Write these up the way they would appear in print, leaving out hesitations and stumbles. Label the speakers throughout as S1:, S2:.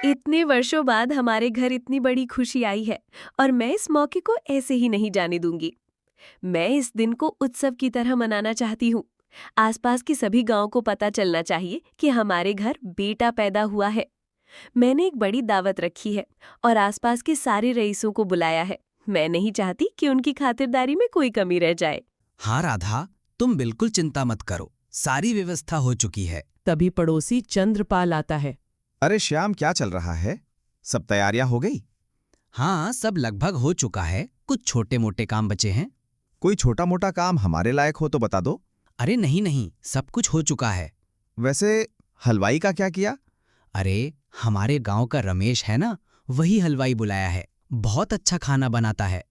S1: इतने वर्षों बाद हमारे घर इतनी बड़ी खुशी आई है और मैं इस मौके को ऐसे ही नहीं जाने दूंगी। मैं इस दिन को उत्सव की तरह मनाना चाहती हूँ। आसपास के सभी गांव को पता चलना चाहिए कि हमारे घर बेटा पैदा हुआ है। मैंने एक बड़ी दावत रखी है और आसपास के सारे रईसों को बुलाया है। मैं नहीं चाहती कि उनकी खातिरदारी में कोई कमी रह जाए।
S2: हाँ राधा, तुम बिल्कुल चिंता मत करो, सारी व्यवस्था हो चुकी है।
S3: तभी पड़ोसी चंद्रपाल आता है।
S4: अरे श्याम, क्या चल रहा है? सब तैयारियां हो गई?
S2: हाँ, सब लगभग हो चुका है, कुछ छोटे मोटे काम बचे हैं।
S4: कोई छोटा मोटा काम हमारे लायक हो तो बता दो।
S2: अरे नहीं नहीं, सब कुछ हो चुका है।
S4: वैसे हलवाई का क्या किया?
S2: अरे हमारे गांव का रमेश है ना, वही हलवाई बुलाया है। बहुत अच्छा खाना बनाता है।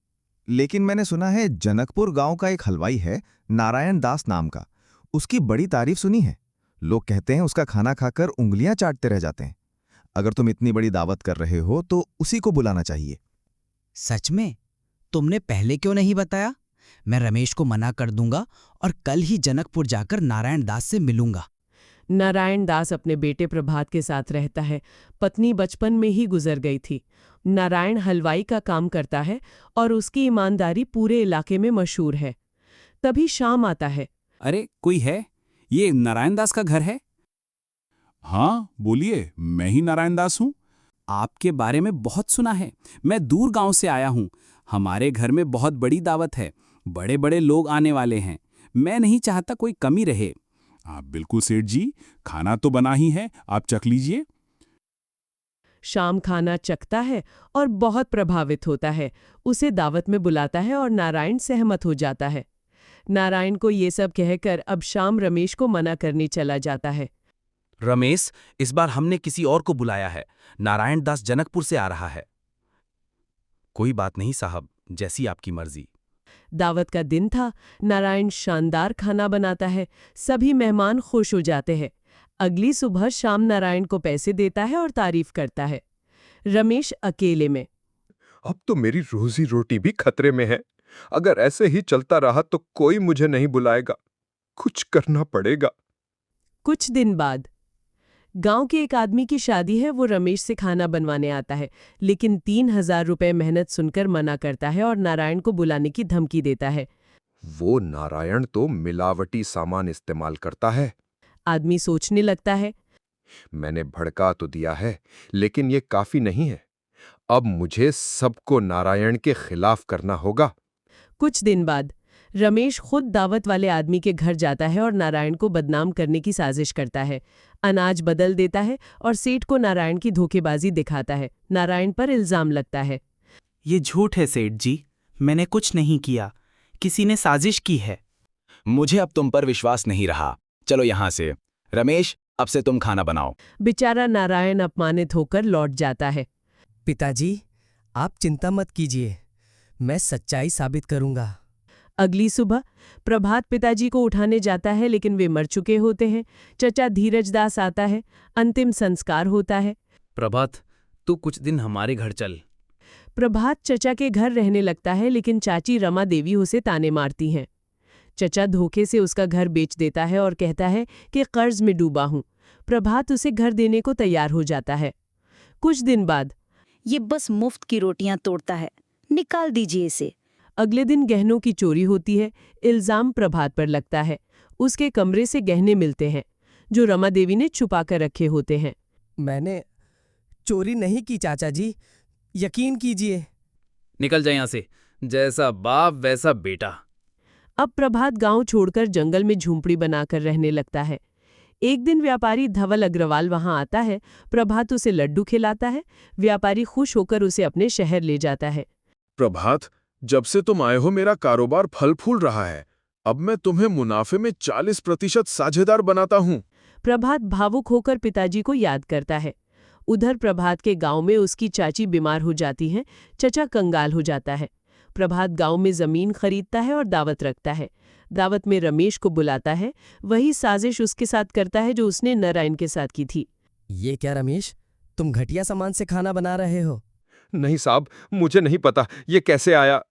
S4: लेकिन मैंने सुना है जनकपुर गांव का एक हलवाई है, नारायण दास नाम का। उसकी बड़ी तारीफ सुनी है। लोग कहते हैं उसका खाना खाकर उंगलियां चाटते रह जाते हैं। अगर तुम इतनी बड़ी दावत कर रहे हो तो उसी को बुलाना चाहिए।
S2: सच में? तुमने पहले क्यों नहीं बताया? मैं रमेश को मना कर दूंगा और कल ही जनकपुर जाकर नारायण दास से मिलूंगा।
S3: नारायण दास अपने बेटे प्रभात के साथ रहता है। पत्नी बचपन में ही गुजर गई थी। नारायण हलवाई का काम करता है और उसकी ईमानदारी पूरे इलाके में मशहूर है। तभी शाम आता है।
S5: अरे कोई है? ये नारायण दास का घर है? हाँ बोलिए, मैं ही नारायण दास हूँ। आपके बारे में बहुत सुना है। मैं दूर गांव से आया हूँ। हमारे घर में बहुत बड़ी दावत है, बड़े बड़े लोग आने वाले हैं। मैं नहीं चाहता कोई कमी रहे। आप बिल्कुल सेठ जी, खाना तो बना ही है, आप चख लीजिए।
S3: शाम खाना चखता है और बहुत प्रभावित होता है। उसे दावत में बुलाता है और नारायण सहमत हो जाता है। नारायण को ये सब कहकर अब शाम रमेश को मना करने चला जाता है।
S6: रमेश, इस बार हमने किसी और को बुलाया है। नारायण दास जनकपुर से आ रहा है। कोई बात नहीं साहब, जैसी आपकी मर्जी।
S3: दावत का दिन था। नारायण शानदार खाना बनाता है। सभी मेहमान खुश हो जाते हैं। अगली सुबह शाम नारायण को पैसे देता है और तारीफ करता है। रमेश अकेले में।
S7: अब तो मेरी रोजी रोटी भी खतरे में है। अगर ऐसे ही चलता रहा तो कोई मुझे नहीं बुलाएगा। कुछ करना पड़ेगा।
S3: कुछ दिन बाद गांव के एक आदमी की शादी है। वो रमेश से खाना बनवाने आता है, लेकिन 3,000 रुपए मेहनत सुनकर मना करता है और नारायण को बुलाने की धमकी देता है।
S7: वो नारायण तो मिलावटी सामान इस्तेमाल करता है।
S3: आदमी सोचने लगता है।
S7: मैंने भड़का तो दिया है, लेकिन ये काफी नहीं है। अब मुझे सबको नारायण के खिलाफ करना होगा।
S3: कुछ दिन बाद रमेश खुद दावत वाले आदमी के घर जाता है और नारायण को बदनाम करने की साजिश करता है। अनाज बदल देता है और सेठ को नारायण की धोखेबाजी दिखाता है। नारायण पर इल्जाम लगता है।
S8: ये झूठ है सेठ जी, मैंने कुछ नहीं किया, किसी ने साजिश की है।
S6: मुझे अब तुम पर विश्वास नहीं रहा। चलो यहाँ से। रमेश, अब से तुम खाना बनाओ।
S3: बेचारा नारायण अपमानित होकर लौट जाता है।
S2: पिताजी, आप चिंता मत कीजिए, मैं सच्चाई साबित करूंगा।
S3: अगली सुबह प्रभात पिताजी को उठाने जाता है, लेकिन वे मर चुके होते हैं। चचा धीरज दास आता है। अंतिम संस्कार होता है।
S6: प्रभात, तू कुछ दिन हमारे घर चल।
S3: प्रभात चचा के घर रहने लगता है, लेकिन चाची रमा देवी उसे ताने मारती हैं। चचा धोखे से उसका घर बेच देता है और कहता है कि कर्ज में डूबा हूं। प्रभात उसे घर देने को तैयार हो जाता है। कुछ दिन बाद
S9: ये बस मुफ्त की रोटियां तोड़ता है, निकाल दीजिए इसे।
S3: अगले दिन गहनों की चोरी होती है। इल्जाम प्रभात पर लगता है। उसके कमरे से गहने मिलते हैं जो रमा देवी ने छुपा कर रखे होते हैं।
S2: मैंने चोरी नहीं की चाचा जी, यकीन कीजिए।
S6: निकल जाए यहाँ से। जैसा बाप वैसा बेटा।
S3: अब प्रभात गांव छोड़कर जंगल में झूंपड़ी बनाकर रहने लगता है। एक दिन व्यापारी धवल अग्रवाल वहां आता है। प्रभात उसे लड्डू खिलाता है। व्यापारी खुश होकर उसे अपने शहर ले जाता है।
S7: प्रभात, जब से तुम आए हो मेरा कारोबार फल फूल रहा है। अब मैं तुम्हें मुनाफे में 40% साझेदार बनाता हूँ।
S3: प्रभात भावुक होकर पिताजी को याद करता है। उधर प्रभात के गांव में उसकी चाची बीमार हो जाती हैं। चचा कंगाल हो जाता है। प्रभात गांव में जमीन खरीदता है और दावत रखता है। दावत में रमेश को बुलाता है। वही साजिश उसके साथ करता है जो उसने नारायण के साथ की थी।
S2: ये क्या रमेश, तुम घटिया सामान से खाना बना रहे हो?
S7: नहीं साहब, मुझे नहीं पता ये कैसे आया।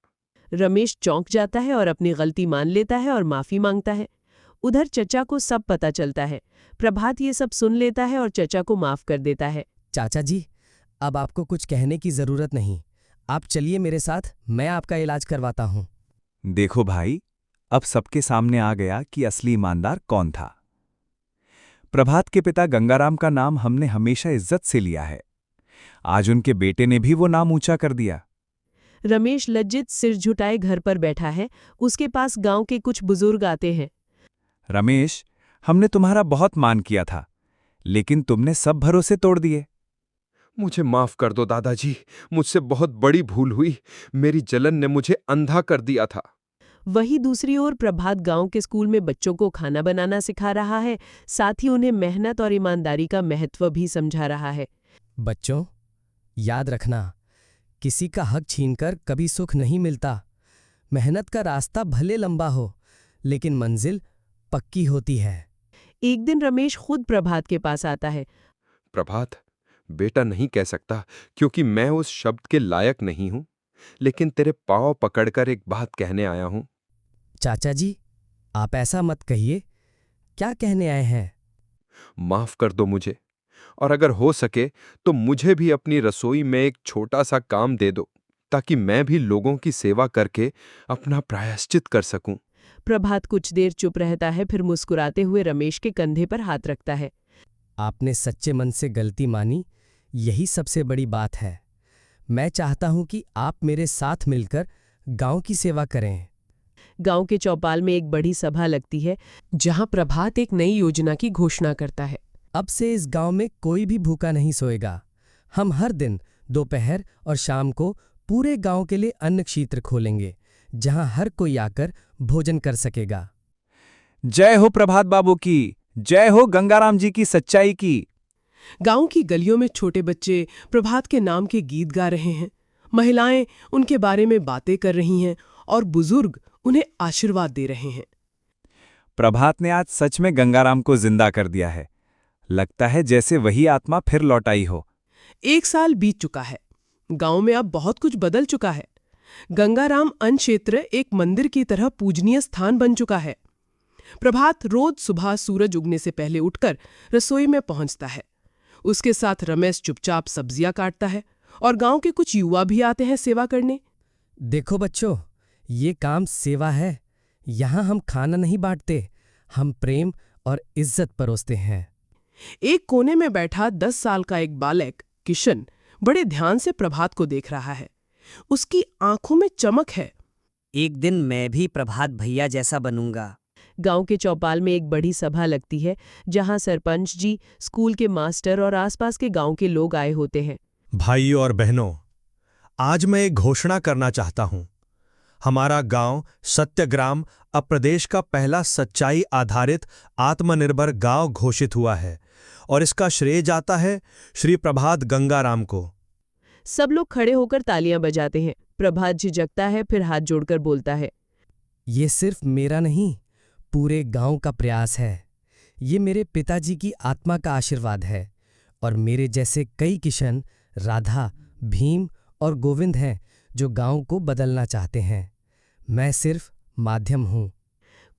S3: रमेश चौंक जाता है और अपनी गलती मान लेता है और माफी मांगता है। उधर चचा को सब पता चलता है। प्रभात ये सब सुन लेता है और चचा को माफ कर देता है।
S2: चाचा जी,
S10: अब आपको कुछ कहने की जरूरत नहीं। आप चलिए मेरे साथ, मैं आपका इलाज करवाता हूँ।
S11: देखो भाई, अब सबके सामने आ गया कि असली ईमानदार कौन था। प्रभात के पिता गंगाराम का नाम हमने हमेशा इज्जत से लिया है। आज उनके बेटे ने भी वो नाम ऊंचा कर दिया।
S3: रमेश लज्जित सिर झुटाए घर पर बैठा है। उसके पास गांव के कुछ बुजुर्ग आते हैं।
S11: रमेश, हमने तुम्हारा बहुत मान किया था, लेकिन तुमने सब भरोसे तोड़ दिए।
S7: मुझे माफ कर दो दादाजी, मुझसे बहुत बड़ी भूल हुई। मेरी जलन ने मुझे अंधा कर दिया था।
S3: वहीं दूसरी ओर प्रभात गांव के स्कूल में बच्चों को खाना बनाना सिखा रहा है, साथ ही उन्हें मेहनत और ईमानदारी का महत्व भी समझा रहा है।
S10: बच्चों, याद रखना, किसी का हक छीनकर कभी सुख नहीं मिलता। मेहनत का रास्ता भले लंबा हो, लेकिन मंजिल पक्की होती है।
S3: एक दिन रमेश खुद प्रभात के पास आता है।
S7: प्रभात, बेटा नहीं कह सकता क्योंकि मैं उस शब्द के लायक नहीं हूं, लेकिन तेरे पांव पकड़कर एक बात कहने आया हूं।
S10: चाचा जी, आप ऐसा मत कहिए। क्या कहने आए हैं?
S7: माफ कर दो मुझे, और अगर हो सके तो मुझे भी अपनी रसोई में एक छोटा सा काम दे दो, ताकि मैं भी लोगों की सेवा करके अपना प्रायश्चित कर सकूं।
S3: प्रभात कुछ देर चुप रहता है, फिर मुस्कुराते हुए रमेश के कंधे पर हाथ रखता है।
S10: आपने सच्चे मन से गलती मानी, यही सबसे बड़ी बात है। मैं चाहता हूं कि आप मेरे साथ मिलकर गांव की सेवा करें।
S3: गांव के चौपाल में एक बड़ी सभा लगती है, जहां प्रभात एक नई योजना की घोषणा करता है।
S10: अब से इस गांव में कोई भी भूखा नहीं सोएगा। हम हर दिन दोपहर और शाम को पूरे गांव के लिए अन्न क्षेत्र खोलेंगे, जहां हर कोई आकर भोजन कर सकेगा।
S11: जय हो प्रभात बाबू की, जय हो गंगाराम जी की सच्चाई की।
S3: गांव की गलियों में छोटे बच्चे प्रभात के नाम के गीत गा रहे हैं। महिलाएं उनके बारे में बातें कर रही हैं और बुजुर्ग उन्हें आशीर्वाद दे रहे हैं।
S11: प्रभात ने आज सच में गंगाराम को जिंदा कर दिया है। लगता है जैसे वही आत्मा फिर लौट आई हो।
S3: 1 साल बीत चुका है। गांव में अब बहुत कुछ बदल चुका है। गंगाराम अन्न क्षेत्र एक मंदिर की तरह पूजनीय स्थान बन चुका है। प्रभात रोज सुबह सूरज उगने से पहले उठकर रसोई में पहुंचता है। उसके साथ रमेश चुपचाप सब्जियां काटता है और गांव के कुछ युवा भी आते हैं सेवा करने।
S10: देखो बच्चों, ये काम सेवा है। यहाँ हम खाना नहीं बांटते, हम प्रेम और इज्जत परोसते हैं।
S3: एक कोने में बैठा 10 साल का एक बालक किशन बड़े ध्यान से प्रभात को देख रहा है। उसकी आंखों में चमक है।
S12: एक दिन मैं भी प्रभात भैया जैसा बनूंगा।
S3: गांव के चौपाल में एक बड़ी सभा लगती है, जहां सरपंच जी, स्कूल के मास्टर और आसपास के गांव के लोग आए होते हैं।
S13: भाइयों और बहनों, आज मैं एक घोषणा करना चाहता हूं। हमारा गांव सत्यग्राम अब प्रदेश का पहला सच्चाई आधारित आत्मनिर्भर गांव घोषित हुआ है, और इसका श्रेय जाता है श्री प्रभात गंगाराम को।
S3: सब लोग खड़े होकर तालियां बजाते हैं। प्रभात झिझकता है, फिर हाथ जोड़कर बोलता है,
S10: ये सिर्फ मेरा नहीं, पूरे गांव का प्रयास है। ये मेरे पिताजी की आत्मा का आशीर्वाद है, और मेरे जैसे कई किशन, राधा, भीम और गोविंद हैं जो गांव को बदलना चाहते हैं। मैं सिर्फ माध्यम हूं।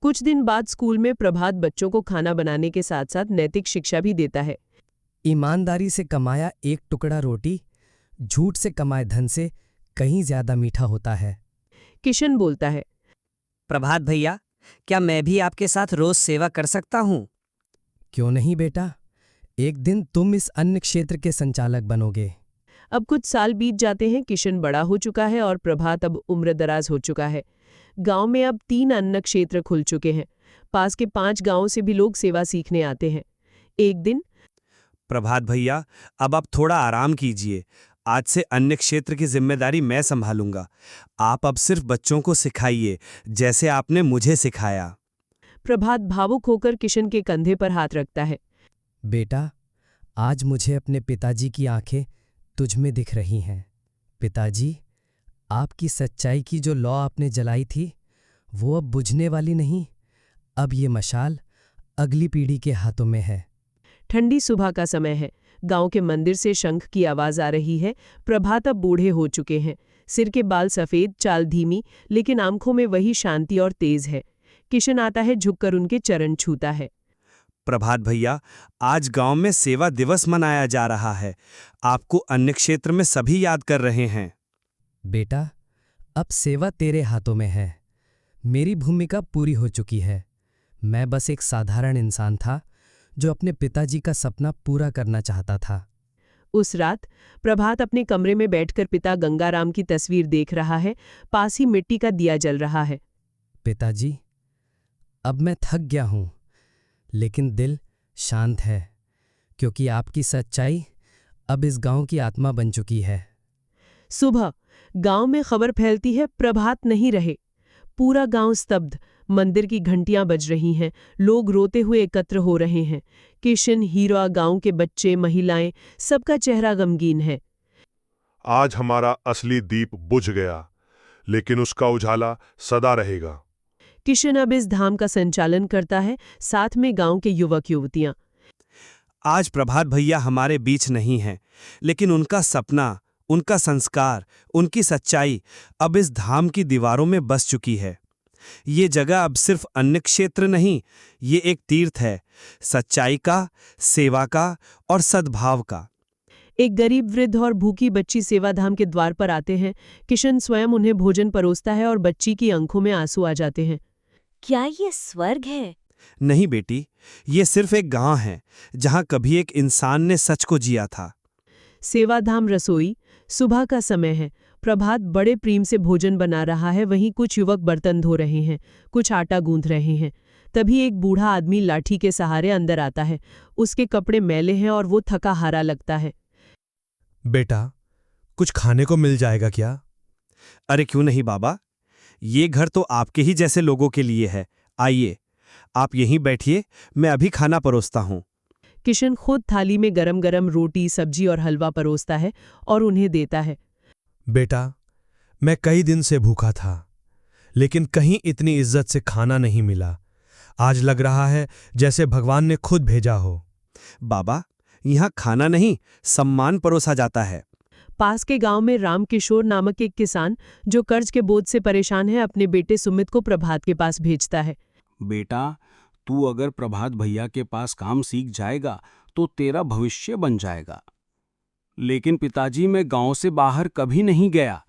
S3: कुछ दिन बाद स्कूल में प्रभात बच्चों को खाना बनाने के साथ साथ नैतिक शिक्षा भी देता है।
S10: ईमानदारी से कमाया एक टुकड़ा रोटी झूठ से कमाए धन से कहीं ज्यादा मीठा होता है।
S3: किशन बोलता है,
S12: प्रभात भैया, क्या मैं भी आपके साथ रोज सेवा कर सकता हूँ?
S10: क्यों नहीं बेटा, एक दिन तुम इस अन्न क्षेत्र के संचालक बनोगे।
S3: अब कुछ साल बीत जाते हैं। किशन बड़ा हो चुका है और प्रभात अब उम्रदराज हो चुका है। गांव में अब 3 अन्न क्षेत्र खुल चुके हैं। पास के 5 गांवों से भी लोग सेवा सीखने आते हैं। एक दिन,
S6: प्रभात भैया, अब आप थोड़ा आराम कीजिए। आज से अन्य क्षेत्र की जिम्मेदारी मैं संभालूंगा। आप अब सिर्फ बच्चों को सिखाइए, जैसे आपने मुझे सिखाया।
S3: प्रभात भावुक होकर किशन के कंधे पर हाथ रखता है।
S10: बेटा, आज मुझे अपने पिताजी की आंखें तुझ में दिख रही हैं। पिताजी, आपकी सच्चाई की जो लौ आपने जलाई थी, वो अब बुझने वाली नहीं। अब ये मशाल अगली पीढ़ी के हाथों में है।
S3: ठंडी सुबह का समय है। गांव के मंदिर से शंख की आवाज आ रही है। प्रभात अब बूढ़े हो चुके हैं। सिर के बाल सफेद, चाल धीमी, लेकिन आंखों में वही शांति और तेज है। किशन आता है, झुककर उनके चरण छूता है।
S6: प्रभात भैया, आज गांव में सेवा दिवस मनाया जा रहा है। आपको अन्य क्षेत्र में सभी याद कर रहे हैं।
S10: बेटा, अब सेवा तेरे हाथों में है। मेरी भूमिका पूरी हो चुकी है। मैं बस एक साधारण इंसान था जो अपने पिताजी का सपना पूरा करना चाहता था।
S3: उस रात प्रभात अपने कमरे में बैठकर पिता गंगाराम की तस्वीर देख रहा है। पास ही मिट्टी का दिया जल रहा है।
S10: पिताजी, अब मैं थक गया हूं, लेकिन दिल शांत है, क्योंकि आपकी सच्चाई अब इस गांव की आत्मा बन चुकी है।
S3: सुबह गांव में खबर फैलती है, प्रभात नहीं रहे। पूरा गांव स्तब्ध। मंदिर की घंटियां बज रही हैं। लोग रोते हुए एकत्र हो रहे हैं। किशन, हीरा, गांव के बच्चे, महिलाएं, सबका चेहरा गमगीन है।
S14: आज हमारा असली दीप बुझ गया, लेकिन उसका उजाला सदा रहेगा।
S3: किशन अब इस धाम का संचालन करता है, साथ में गांव के युवक युवतियां।
S6: आज प्रभात भैया हमारे बीच नहीं हैं, लेकिन उनका सपना, उनका संस्कार, उनकी सच्चाई अब इस धाम की दीवारों में बस चुकी है। ये जगह अब सिर्फ अन्य क्षेत्र नहीं, ये एक तीर्थ है, सच्चाई का, सेवा का और सद्भाव का।
S3: एक गरीब वृद्ध और भूखी बच्ची सेवाधाम के द्वार पर आते हैं। किशन स्वयं उन्हें भोजन परोसता है और बच्ची की आंखों में आंसू आ जाते हैं।
S1: क्या ये स्वर्ग है?
S6: नहीं बेटी, ये सिर्फ एक गांव है जहां कभी एक इंसान ने सच को जिया था।
S3: सेवाधाम रसोई। सुबह का समय है। प्रभात बड़े प्रेम से भोजन बना रहा है। वहीं कुछ युवक बर्तन धो रहे हैं, कुछ आटा गूंथ रहे हैं। तभी एक बूढ़ा आदमी लाठी के सहारे अंदर आता है। उसके कपड़े मैले हैं और वो थका हारा लगता है।
S13: बेटा, कुछ खाने को मिल जाएगा क्या?
S6: अरे क्यों नहीं बाबा, ये घर तो आपके ही जैसे लोगों के लिए है। आइए, आप यहीं बैठिए, मैं अभी खाना परोसता हूँ।
S3: किशन खुद थाली में गरम गरम रोटी, सब्जी और हलवा परोसता है और उन्हें देता है।
S13: बेटा, मैं कई दिन से भूखा था, लेकिन कहीं इतनी इज्जत से खाना नहीं मिला। आज लग रहा है जैसे भगवान ने खुद भेजा हो।
S6: बाबा, यहाँ खाना नहीं, सम्मान परोसा जाता है।
S3: पास के गांव में रामकिशोर नामक एक किसान, जो कर्ज के बोझ से परेशान है, अपने बेटे सुमित को प्रभात के पास भेजता है।
S5: बेटा, तू अगर प्रभात भैया के पास काम सीख जाएगा तो तेरा भविष्य बन जाएगा। लेकिन पिताजी, मैं गांव से बाहर कभी नहीं गया।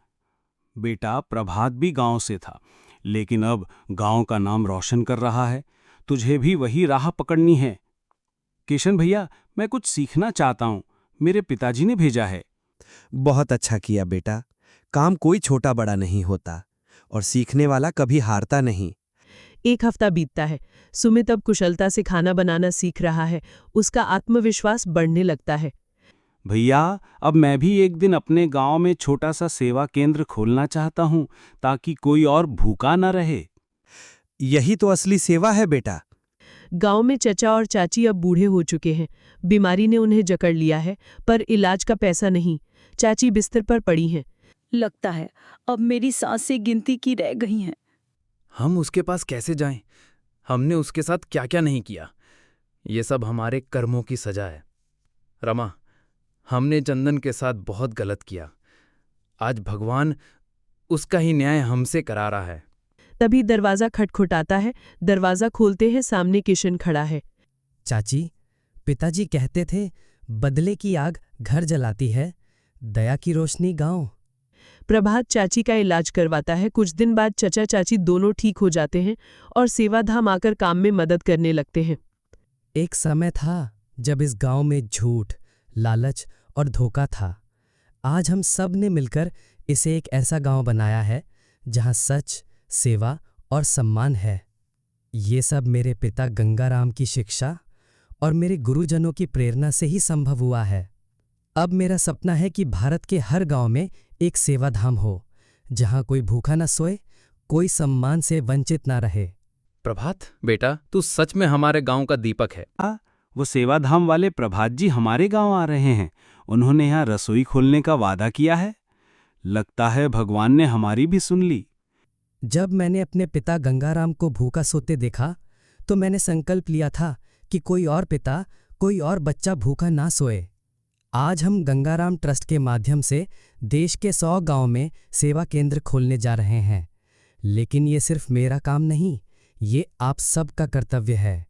S5: बेटा, प्रभात भी गांव से था, लेकिन अब गांव का नाम रोशन कर रहा है। तुझे भी वही राह पकड़नी है। किशन भैया, मैं कुछ सीखना चाहता हूं, मेरे पिताजी ने भेजा है।
S6: बहुत अच्छा किया बेटा। काम कोई छोटा बड़ा नहीं होता और सीखने वाला कभी हारता नहीं।
S3: एक हफ्ता बीतता है। सुमित अब कुशलता से खाना बनाना सीख रहा है। उसका आत्मविश्वास बढ़ने लगता है।
S5: भैया, अब मैं भी एक दिन अपने गांव में छोटा सा सेवा केंद्र खोलना चाहता हूं, ताकि कोई और भूखा न रहे।
S6: यही तो असली सेवा है बेटा।
S3: गांव में चचा और चाची अब बूढ़े हो चुके हैं। बीमारी ने उन्हें जकड़ लिया है, पर इलाज का पैसा नहीं। चाची बिस्तर पर पड़ी हैं।
S9: लगता है अब मेरी सांसें गिनती की रह गई हैं।
S15: हम उसके पास कैसे जाएं? हमने उसके साथ क्या क्या नहीं किया। ये सब हमारे कर्मों की सजा है। रमा, हमने चंदन के साथ बहुत गलत किया। आज भगवान उसका ही न्याय हमसे करा रहा है।
S3: तभी दरवाजा खटखटाता है। दरवाजा खोलते हैं, सामने किशन खड़ा है।
S10: चाची, पिताजी कहते थे बदले की आग घर जलाती है, दया की रोशनी गांव।
S3: प्रभात चाची का इलाज करवाता है। कुछ दिन बाद चचा चाची दोनों ठीक हो जाते हैं और सेवाधाम आकर काम में मदद करने लगते हैं।
S10: एक समय था जब इस गांव में झूठ, लालच और धोखा था। आज हम सब ने मिलकर इसे एक ऐसा गांव बनाया है जहां सच, सेवा और सम्मान है। ये सब मेरे पिता गंगाराम की शिक्षा और मेरे गुरुजनों की प्रेरणा से ही संभव हुआ है। अब मेरा सपना है कि भारत के हर गांव में एक सेवाधाम हो, जहां कोई भूखा न सोए, कोई सम्मान से वंचित ना रहे।
S15: प्रभात बेटा, तू सच में हमारे गांव का दीपक है।
S5: वो सेवाधाम वाले प्रभात जी हमारे गांव आ रहे हैं। उन्होंने यहाँ रसोई खोलने का वादा किया है। लगता है भगवान ने हमारी भी सुन ली।
S10: जब मैंने अपने पिता गंगाराम को भूखा सोते देखा तो मैंने संकल्प लिया था कि कोई और पिता, कोई और बच्चा भूखा ना सोए। आज हम गंगाराम ट्रस्ट के माध्यम से देश के 100 गांव में सेवा केंद्र खोलने जा रहे हैं। लेकिन ये सिर्फ मेरा काम नहीं, ये आप सबका कर्तव्य है।